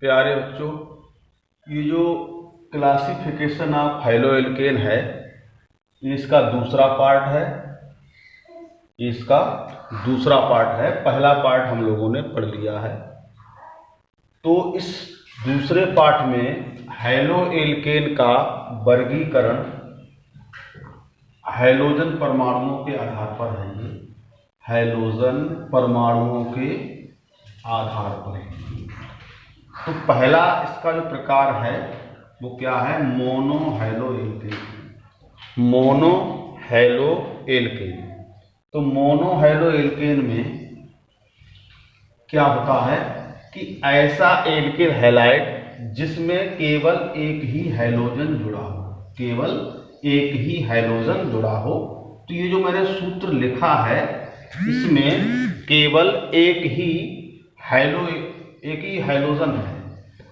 प्यारे बच्चों, ये जो क्लासिफिकेशन ऑफ हैलोएल्केन है, ये इसका दूसरा पार्ट है। पहला पार्ट हम लोगों ने पढ़ लिया है। तो इस दूसरे पार्ट में हैलोएल्केन का वर्गीकरण हैलोजन परमाणुओं के आधार पर है। ये हैलोजन परमाणुओं के आधार पर है। तो पहला इसका जो प्रकार है वो क्या है? मोनोहैलोएल्केन। मोनोहैलोएल्केन। तो मोनोहैलोएल्केन में क्या होता है कि ऐसा एल्केन हैलाइड जिसमें केवल एक ही हैलोजन जुड़ा हो, केवल एक ही हैलोजन जुड़ा हो। तो ये जो मैंने सूत्र लिखा है इसमें केवल एक ही हैलोजन है।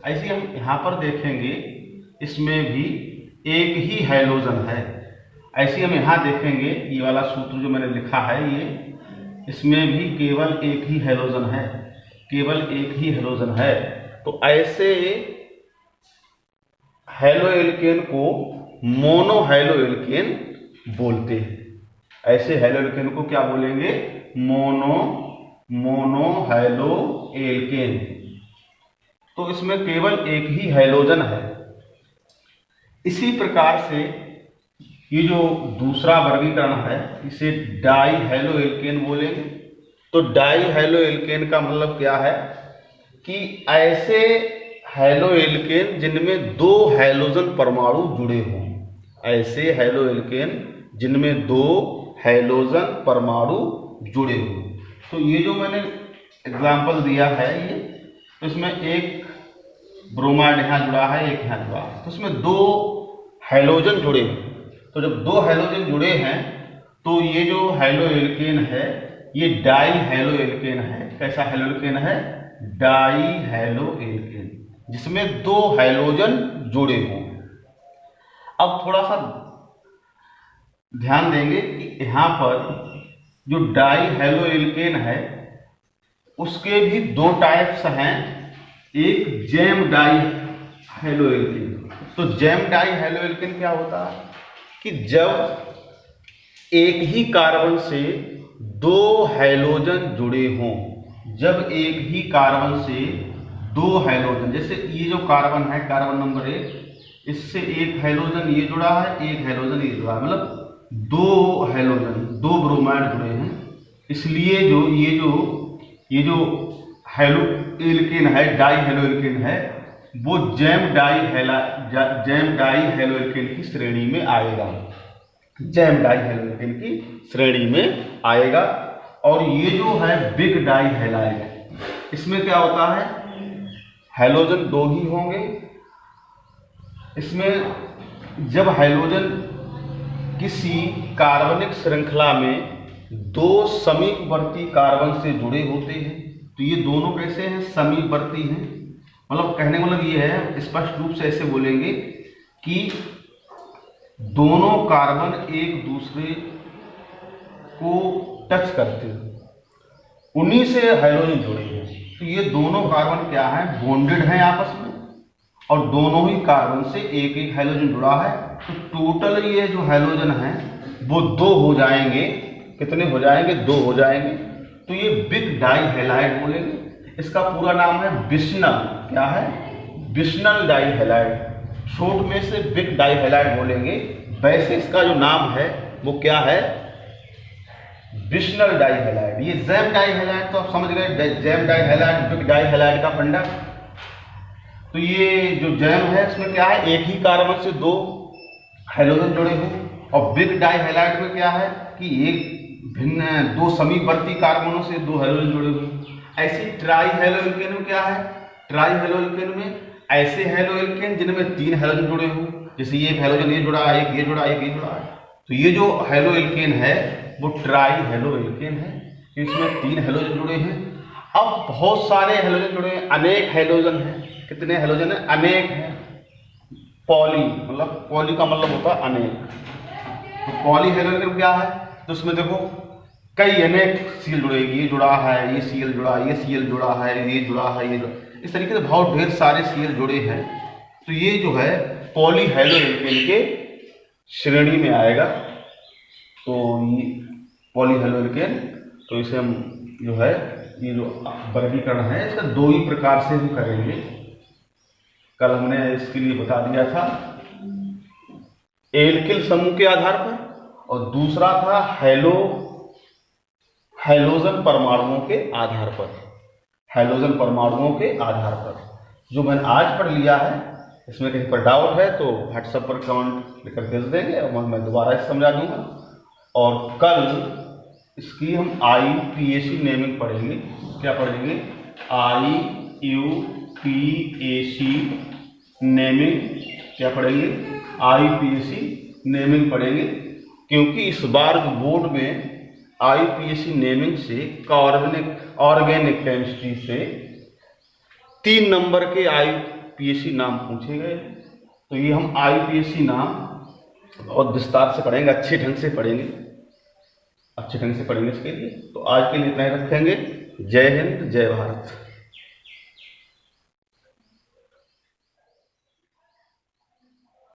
ऐसे हम यहाँ पर देखेंगे, इसमें भी एक ही हैलोजन है। ऐसे हम यहाँ देखेंगे, ये वाला सूत्र जो मैंने लिखा है ये, इसमें भी केवल एक ही हैलोजन है, केवल एक ही हैलोजन है। तो ऐसे हैलोएल्केन को मोनोहैलोएल्केन बोलते हैं। ऐसे हैलोएल्केन को क्या बोलेंगे? मोनोहैलोएल्केन। तो इसमें केवल एक ही हैलोजन है। इसी प्रकार से ये जो दूसरा वर्गीकरण है इसे डाईहैलोएल्केन बोलेंगे। तो डाईहैलोएल्केन का मतलब क्या है कि ऐसे हैलोएल्केन जिनमें दो हैलोजन परमाणु जुड़े हों। ऐसे हैलोएल्केन जिनमें दो हैलोजन परमाणु जुड़े हों। तो ये जो मैंने एग्जाम्पल दिया है ये, तो इसमें एक ब्रोमाइड यहाँ जुड़ा है, एक यहाँ जुड़ा है, तो इसमें दो हैलोजन जुड़े हैं। तो जब दो हैलोजन जुड़े हैं तो ये जो हैलोएल्केन है ये डाईहैलोएल्केन है। कैसा हैलोएल्केन है? डाईहैलोएल्केन, जिसमें दो हैलोजन जुड़े हों। अब थोड़ा सा ध्यान देंगे कि यहाँ पर जो डाईहैलोएल्केन है उसके भी दो टाइप्स हैं। एक जैम डाईहैलोएल्केन। तो जैम डाईहैलोएल्केन क्या होता है कि जब एक ही कार्बन से दो हैलोजन जुड़े हों, जब एक ही कार्बन से दो हैलोजन, जैसे ये जो कार्बन है, कार्बन नंबर 1, इससे एक हैलोजन ये जुड़ा है, एक हैलोजन ये जुड़ा है, मतलब दो हैलोजन, दो ब्रोमाइड जुड़े हैं। इसलिए ये जो हैलोएल्केन है, डाईहैलोएल्केन है, वो जैम डाईहैलोएल्केन की श्रेणी में आएगा। जैम डाईहैलोएल्केन की श्रेणी में आएगा। और ये जो है बिग डाईहैलाइड, इसमें क्या होता है? हैलोजन दो ही होंगे। इसमें जब हैलोजन किसी कार्बनिक श्रृंखला में दो समीपवर्ती कार्बन से जुड़े होते हैं, तो ये दोनों कैसे हैं? समीपवर्ती हैं। मतलब कहने का मतलब ये है, स्पष्ट रूप से ऐसे बोलेंगे कि दोनों कार्बन एक दूसरे को टच करते हैं, उन्हीं से हैलोजन जुड़े हैं। तो ये दोनों कार्बन क्या है? बॉन्डेड हैं आपस में, और दोनों ही कार्बन से एक एक हैलोजन जुड़ा है। तो टोटल ये जो हैलोजन है वो दो हो जाएंगे। कितने हो जाएंगे? दो हो जाएंगे। तो ये बिग डाईहैलाइड बोलेंगे। इसका पूरा नाम है बिशनल। क्या है? बिशनल डाईहैलाइड। शॉर्ट में से बिग डाईहैलाइड बोलेंगे। वैसे इसका जो नाम है वो क्या है? बिशनल डाईहैलाइड। ये जैम डाईहैलाइड तो आप समझ गए, जैम डाईहैलाइड, बिग डाईहैलाइड का फंडा। तो ये जो जैम है इसमें क्या है? एक ही कार्बन से दो हैलोजन जुड़े हुए। और बिग डाईहैलाइड में क्या है कि एक भिन्न दो समीपवर्ती कार्बनों से दो हैलोजन जुड़े हुए। ऐसे ट्राईहैलोएल्केन में क्या है? ट्राईहैलोएल्केन में ऐसे हैलोएल्केन जिनमें तीन हैलोजन जुड़े हुए, जैसे ये एक हैलोजन ये जुड़ा है, एक ये जुड़ा है, एक ये जुड़ा है। तो ये जो हैलोएल्केन है वो ट्राईहैलोएल्केन है, इसमें तीन हैलोजन जुड़े हैं। अब बहुत सारे हैलोजन जुड़े हैं, अनेक हैलोजन हैं। कितने हैलोजन है? अनेक है। पॉली, मतलब पॉली का मतलब होता है अनेक। तो पॉली हैलोजन क्या है? तो उसमें देखो कई अनेक सील जुड़ेगी। ये जुड़ा है, ये सील जुड़ा है, ये सील जुड़ा है, ये जुड़ा है, ये जुड़ा। इस तरीके से बहुत ढेर सारे Cl जुड़े हैं। तो ये जो है पॉलीहैलोएल्केन के श्रेणी में आएगा। तो ये पॉलीहैलोएल्केन, तो इसे हम जो है ये जो वर्गीकरण है इसका दो ही प्रकार से हम करेंगे। कल हमने इसके लिए बता दिया था एल्किल समूह के आधार पर, और दूसरा था हैलोजन परमाणुओं के आधार पर। हैलोजन परमाणुओं के आधार पर जो मैंने आज पढ़ लिया है, इसमें कहीं पर डाउट है तो व्हाट्सएप पर कमेंट लिखकर भेज देंगे और मैं दोबारा इसे समझा दूंगा। और कल इसकी हम IUPAC नेमिंग पढ़ेंगे। क्या पढ़ेंगे? IUPAC naming. क्या पढ़ेंगे? IUPAC नेमिंग पढ़ेंगे, क्योंकि इस बार जो बोर्ड में IUPAC नेमिंग से ऑर्गेनिक केमिस्ट्री से 3 नंबर के IUPAC नाम पूछे गए। तो ये हम IUPAC नाम बहुत विस्तार से पढ़ेंगे, अच्छे ढंग से पढ़ेंगे इसके लिए। तो आज के लिए इतना ही रखेंगे। जय हिंद, जय भारत।